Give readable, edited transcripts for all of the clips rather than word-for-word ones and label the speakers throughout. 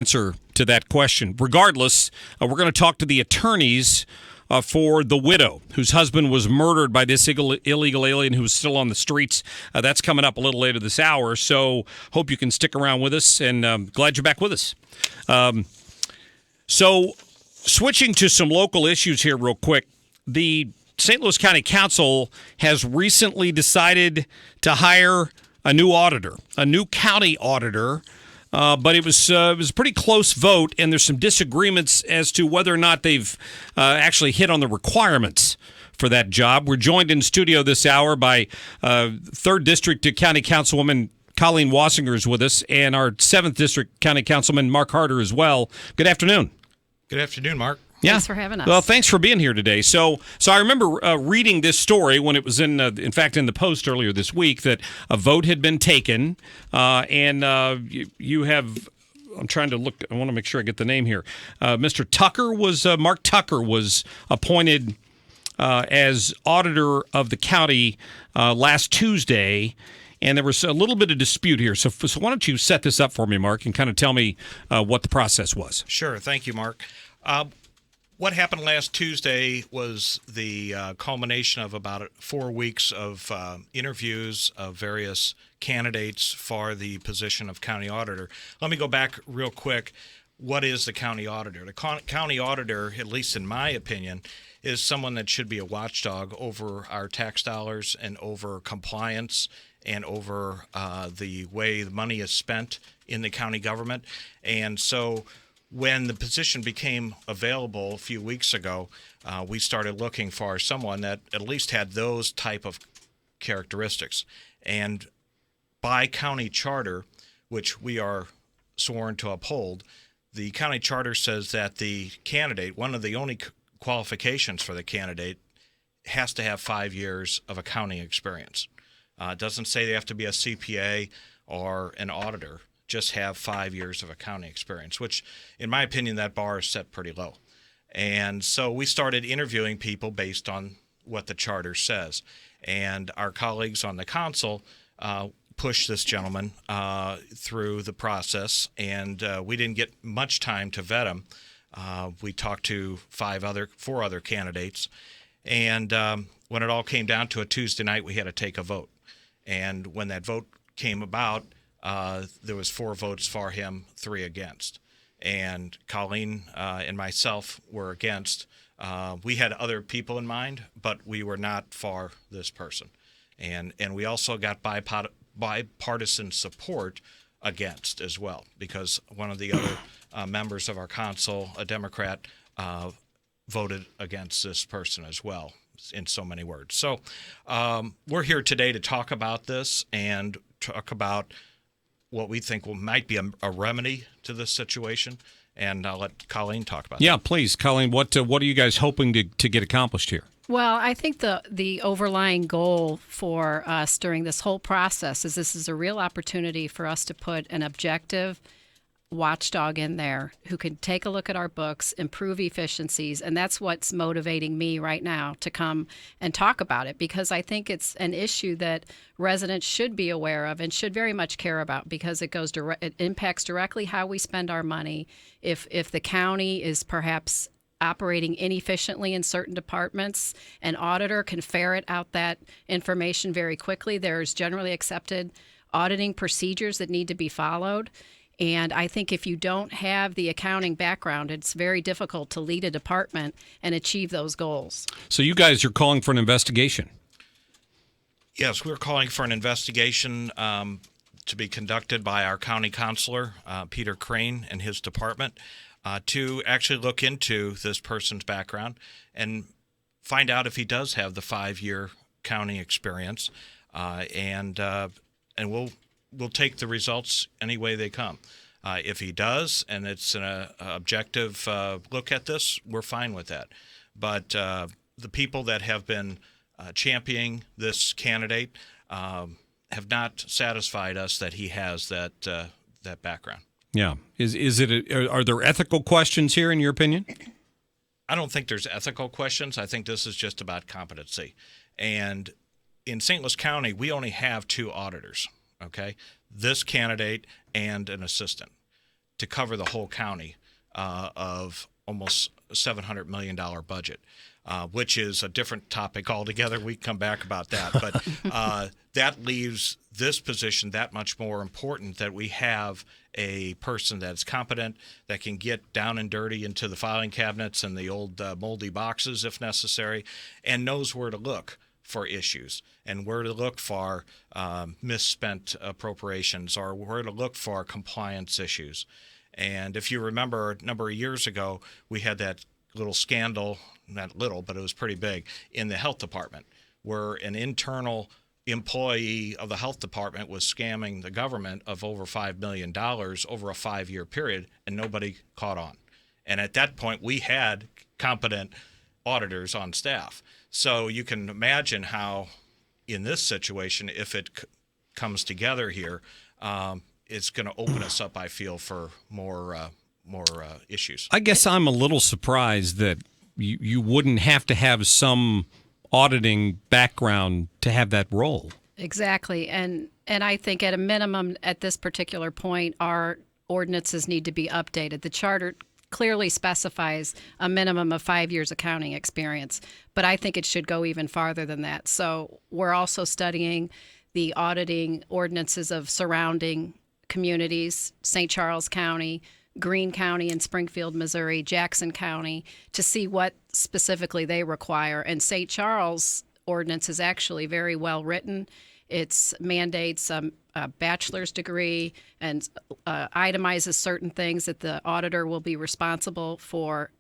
Speaker 1: answer to that question. Regardless, we're going to talk to the attorneys for the widow whose husband was murdered by this illegal alien who's still on the streets. That's coming up a little later this hour, so hope you can stick around with us, and glad you're back with us. So switching to some local issues here real quick, the St. Louis County Council has recently decided to hire a new auditor, a new county auditor. But it was a pretty close vote, and there's some disagreements as to whether or not they've actually hit on the requirements for that job. We're joined in studio this hour by 3rd District County Councilwoman Colleen Wassinger is with us, and our 7th District County Councilman Mark Harder as well. Good afternoon.
Speaker 2: Good afternoon, Mark.
Speaker 3: Thanks for having us.
Speaker 1: Well, thanks for being here today. So I remember reading this story when it was in fact, in the Post earlier this week that a vote had been taken, and you have. I'm trying to look. I want to make sure I get the name here. Mr. Tucker was Mark Tucker was appointed as auditor of the county last Tuesday. And there was a little bit of dispute here. So why don't you set this up for me, Mark, and kind of tell me what the process was?
Speaker 2: Sure. Thank you, Mark. What happened last Tuesday was the culmination of about 4 weeks of interviews of various candidates for the position of county auditor. Let me go back real quick. What is the county auditor? The county auditor, at least in my opinion, is someone that should be a watchdog over our tax dollars and over compliance and over the way the money is spent in the county government. And so when the position became available a few weeks ago, we started looking for someone that at least had those type of characteristics. And by county charter, which we are sworn to uphold, the county charter says that the candidate, one of the only qualifications for the candidate, has to have 5 years of accounting experience. It doesn't say they have to be a CPA or an auditor. Just have 5 years of accounting experience, which, in my opinion, that bar is set pretty low. And so we started interviewing people based on what the charter says. And our colleagues on the council pushed this gentleman through the process, and we didn't get much time to vet him. We talked to four other candidates, and when it all came down to a Tuesday night, we had to take a vote. And when that vote came about, there was 4 votes for him, 3 against. And Colleen and myself were against. We had other people in mind, but we were not for this person. And we also got bipartisan support against as well, because one of the other members of our council, a Democrat, voted against this person as well, in so many words. So we're here today to talk about this and talk about what we think might be a remedy to this situation, and I'll let Colleen talk about that.
Speaker 1: Yeah, please, Colleen. What are you guys hoping to get accomplished here?
Speaker 3: Well, I think the overlying goal for us during this whole process is this is a real opportunity for us to put an objective watchdog in there who can take a look at our books, improve efficiencies, and that's what's motivating me right now to come and talk about it, because I think it's an issue that residents should be aware of and should very much care about, because it impacts directly how we spend our money. If the county is perhaps operating inefficiently in certain departments, an auditor can ferret out that information very quickly. There's generally accepted auditing procedures that need to be followed. And I think if you don't have the accounting background, it's very difficult to lead a department and achieve those goals.
Speaker 1: So you guys are calling for an investigation?
Speaker 2: Yes, we're calling for an investigation to be conducted by our county counselor, Peter Crane, and his department, to actually look into this person's background and find out if he does have the 5-year county experience, and we'll take the results any way they come. If he does, and it's an objective look at this, we're fine with that. But the people that have been championing this candidate have not satisfied us that he has that background.
Speaker 1: Yeah. Are there ethical questions here, in your opinion?
Speaker 2: I don't think there's ethical questions. I think this is just about competency. And in St. Louis County, we only have 2 auditors, okay? This candidate and an assistant. to cover the whole county of almost $700 million budget, which is a different topic altogether. We can come back about that. But that leaves this position that much more important, that we have a person that's competent, that can get down and dirty into the filing cabinets and the old moldy boxes if necessary, and knows where to look for issues and where to look for misspent appropriations or where to look for compliance issues. And if you remember, a number of years ago, we had that little scandal, not little, but it was pretty big, in the health department, where an internal employee of the health department was scamming the government of over $5 million over a 5-year period, and nobody caught on. And at that point, we had competent auditors on staff. So you can imagine how, in this situation, if it comes together here, it's going to open us up, I feel, for more issues.
Speaker 1: I guess I'm a little surprised that you wouldn't have to have some auditing background to have that role.
Speaker 3: Exactly. And I think at a minimum at this particular point, our ordinances need to be updated. The charter clearly specifies a minimum of 5 years accounting experience, but I think it should go even farther than that. So we're also studying the auditing ordinances of surrounding communities, St. Charles County, Greene County in Springfield, Missouri, Jackson County, to see what specifically they require. And St. Charles ordinance is actually very well written. It mandates a bachelor's degree and itemizes certain things that the auditor will be responsible for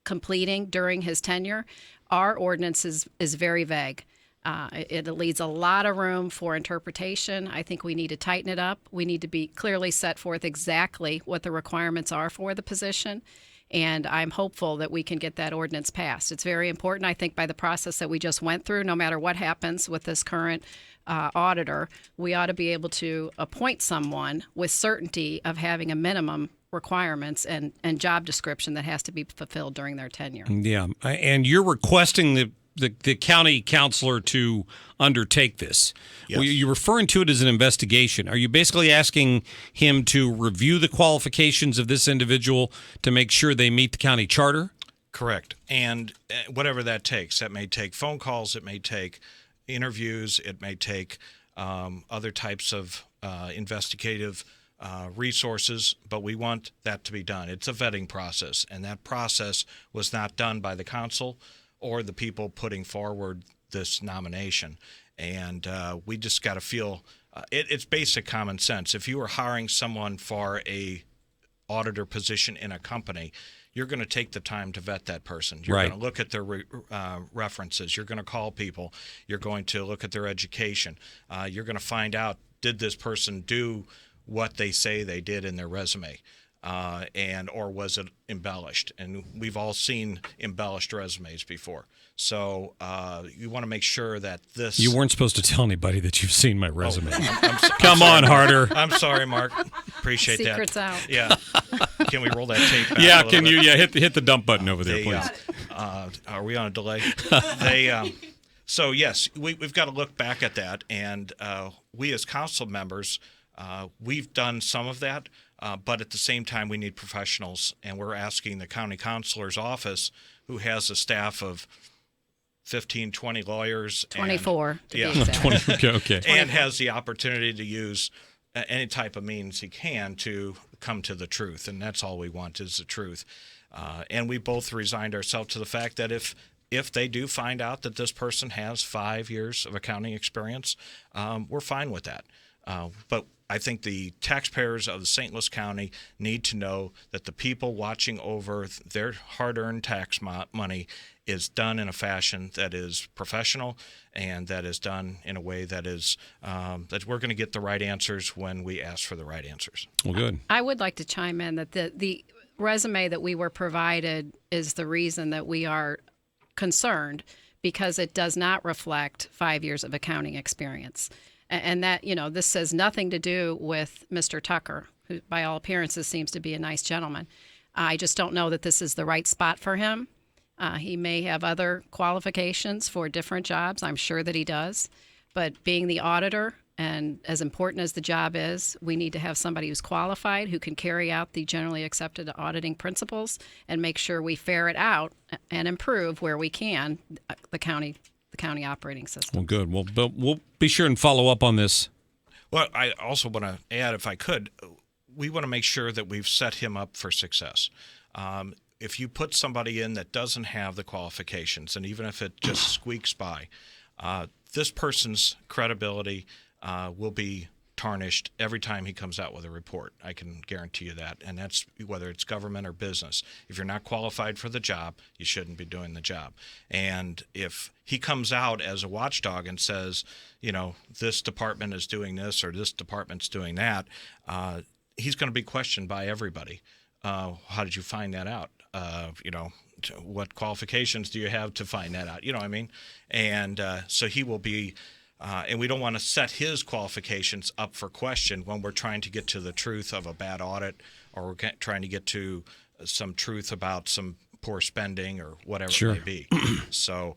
Speaker 3: completing during his tenure. Our ordinance is very vague. It leaves a lot of room for interpretation. I think we need to tighten it up. We need to be clearly set forth exactly what the requirements are for the position. And I'm hopeful that we can get that ordinance passed. It's very important, I think, by the process that we just went through. No matter what happens with this current auditor, we ought to be able to appoint someone with certainty of having a minimum requirements and job description that has to be fulfilled during their tenure.
Speaker 1: Yeah, and you're requesting the county counselor to undertake this.
Speaker 2: Yes.
Speaker 1: Well, you're referring to it as an investigation. Are you basically asking him to review the qualifications of this individual to make sure they meet the county charter?
Speaker 2: Correct. And whatever that takes, that may take phone calls, it may take interviews, it may take other types of investigative resources, but we want that to be done. It's a vetting process, and that process was not done by the council or the people putting forward this nomination. And we just got to feel it's basic common sense. If you are hiring someone for a auditor position in a company, you're going to take the time to vet that person. You're
Speaker 1: Right.
Speaker 2: going to look at their references. You're going to call people. You're going to look at their education. You're going to find out, did this person do what they say they did in their resume? Or was it embellished? And we've all seen embellished resumes before. So you want to make sure that this...
Speaker 1: You weren't supposed to tell anybody that you've seen my resume.
Speaker 2: Come
Speaker 1: on, Harder.
Speaker 2: I'm sorry, Mark. Appreciate
Speaker 3: Secret's
Speaker 2: that.
Speaker 3: out.
Speaker 2: Yeah. Can we roll that tape back?
Speaker 1: Yeah,
Speaker 2: a little
Speaker 1: can
Speaker 2: bit?
Speaker 1: you hit the dump button over there, please?
Speaker 2: Are we on a delay? So yes, we've got to look back at that, and we as council members, we've done some of that, but at the same time, we need professionals, and we're asking the county counselor's office, who has a staff of 15, 20 lawyers.
Speaker 3: 24, to
Speaker 2: Yeah.
Speaker 3: be exact.
Speaker 1: Okay.
Speaker 2: And has the opportunity to use any type of means he can to come to the truth, and that's all we want is the truth. And we both resigned ourselves to the fact that if they do find out that this person has 5 years of accounting experience, we're fine with that. But I think the taxpayers of the St. Louis County need to know that the people watching over their hard-earned tax money is done in a fashion that is professional and that is done in a way that is that we're going to get the right answers when we ask for the right answers.
Speaker 1: Well, good.
Speaker 3: I would like to chime in that the resume that we were provided is the reason that we are concerned, because it does not reflect 5 years of accounting experience. And that, this says nothing to do with Mr. Tucker, who by all appearances seems to be a nice gentleman. I just don't know that this is the right spot for him. He may have other qualifications for different jobs. I'm sure that he does. But being the auditor, And as important as the job is, we need to have somebody who's qualified, who can carry out the generally accepted auditing principles and make sure we ferret out and improve where we can the county operating system.
Speaker 1: Well, good. Well, we'll be sure and follow up on this.
Speaker 2: Well, I also want to add, if I could, we want to make sure that we've set him up for success. If you put somebody in that doesn't have the qualifications, and even if it just squeaks by, this person's credibility will be tarnished every time he comes out with a report. I can guarantee you that. And that's whether it's government or business. If you're not qualified for the job, you shouldn't be doing the job. And if he comes out as a watchdog and says, this department is doing this or this department's doing that, he's going to be questioned by everybody. How did you find that out? What qualifications do you have to find that out? You know what I mean? And so he will be, and we don't want to set his qualifications up for question when we're trying to get to the truth of a bad audit, or we're trying to get to some truth about some poor spending or whatever
Speaker 1: Sure.
Speaker 2: it may be. So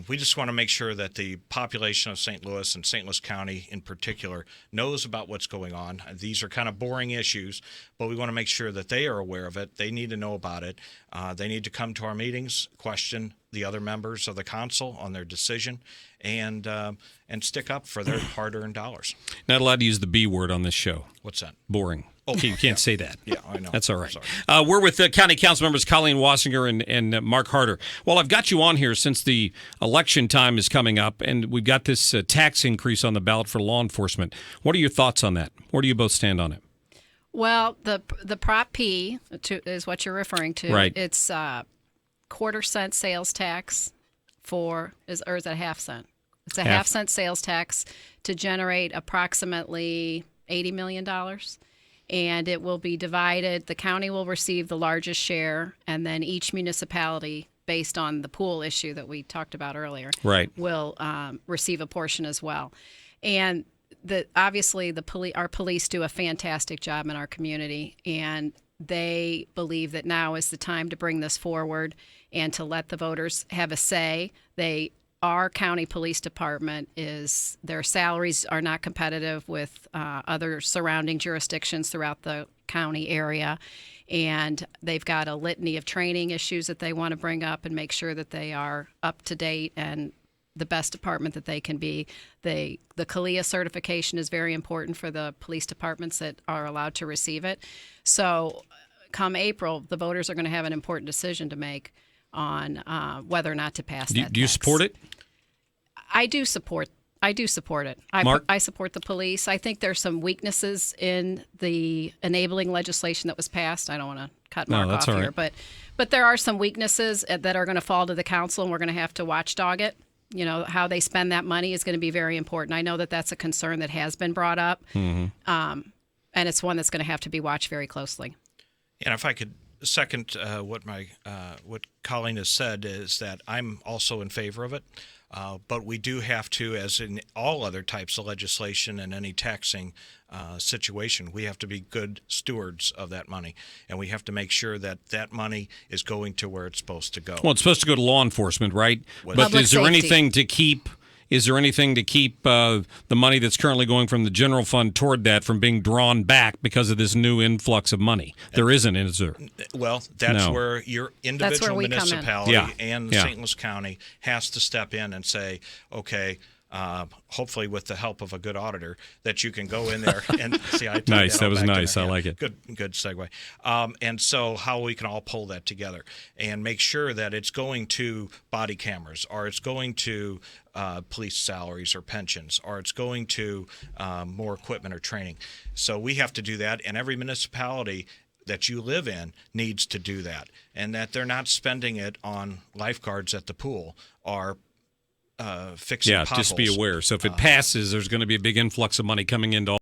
Speaker 2: we just want to make sure that the population of St. Louis and St. Louis County in particular knows about what's going on. These are kind of boring issues, but we want to make sure that they are aware of it. They need to know about it. They need to come to our meetings, question the other members of the council on their decision, and stick up for their hard-earned dollars.
Speaker 1: Not allowed to use the B word on this show.
Speaker 2: What's that?
Speaker 1: Boring. Oh, you can't say that.
Speaker 2: Yeah, I know.
Speaker 1: That's all right.
Speaker 2: Sorry.
Speaker 1: We're with County Council members Colleen Wassinger and Mark Harder. Well, I've got you on here since the election time is coming up, and we've got this tax increase on the ballot for law enforcement. What are your thoughts on that? Where do you both stand on it?
Speaker 3: Well, the Prop P is what you're referring to.
Speaker 1: Right.
Speaker 3: It's quarter-cent sales tax or is it a half cent? It's a half-cent sales tax to generate approximately $80 million. And it will be divided. The county will receive the largest share, and then each municipality, based on the pool issue that we talked about earlier,
Speaker 1: Right.
Speaker 3: will receive a portion as well. And obviously, our police do a fantastic job in our community, and they believe that now is the time to bring this forward and to let the voters have a say. Our county police department their salaries are not competitive with other surrounding jurisdictions throughout the county area. And they've got a litany of training issues that they want to bring up and make sure that they are up to date and the best department that they can be. The CALIA certification is very important for the police departments that are allowed to receive it. So come April, the voters are going to have an important decision to make on whether or not to pass that.
Speaker 1: Do you support it?
Speaker 3: I do support it.
Speaker 1: Mark?
Speaker 3: I support the police. I think there's some weaknesses in the enabling legislation that was passed. I don't want to cut Mark off
Speaker 1: all
Speaker 3: here,
Speaker 1: right.
Speaker 3: but there are some weaknesses that are going to fall to the council, and we're going to have to watchdog it. How they spend that money is going to be very important. I know that that's a concern that has been brought up, and it's one that's going to have to be watched very closely.
Speaker 2: And if I could second what Colleen has said, is that I'm also in favor of it. But we do have to, as in all other types of legislation and any taxing situation, we have to be good stewards of that money. And we have to make sure that that money is going to where it's supposed to go.
Speaker 1: Well, it's supposed to go to law enforcement, right? But
Speaker 3: Public
Speaker 1: is there
Speaker 3: safety.
Speaker 1: anything to keep? Is there anything to keep the money that's currently going from the general fund toward that from being drawn back because of this new influx of money? There isn't, is there?
Speaker 2: Well, that's
Speaker 1: No.
Speaker 2: where your individual
Speaker 3: we come in.
Speaker 2: municipality
Speaker 1: Yeah.
Speaker 2: and
Speaker 1: Yeah.
Speaker 2: St. Louis County has to step in and say, okay, hopefully with the help of a good auditor, that you can go in there and see. I
Speaker 1: Nice. That was nice. I like it.
Speaker 2: Good segue. And so how we can all pull that together and make sure that it's going to body cameras, or it's going to police salaries or pensions, or it's going to more equipment or training. So we have to do that, and every municipality that you live in needs to do that, and that they're not spending it on lifeguards at the pool or fixing potholes.
Speaker 1: Just be aware. So if it passes, there's going to be a big influx of money coming into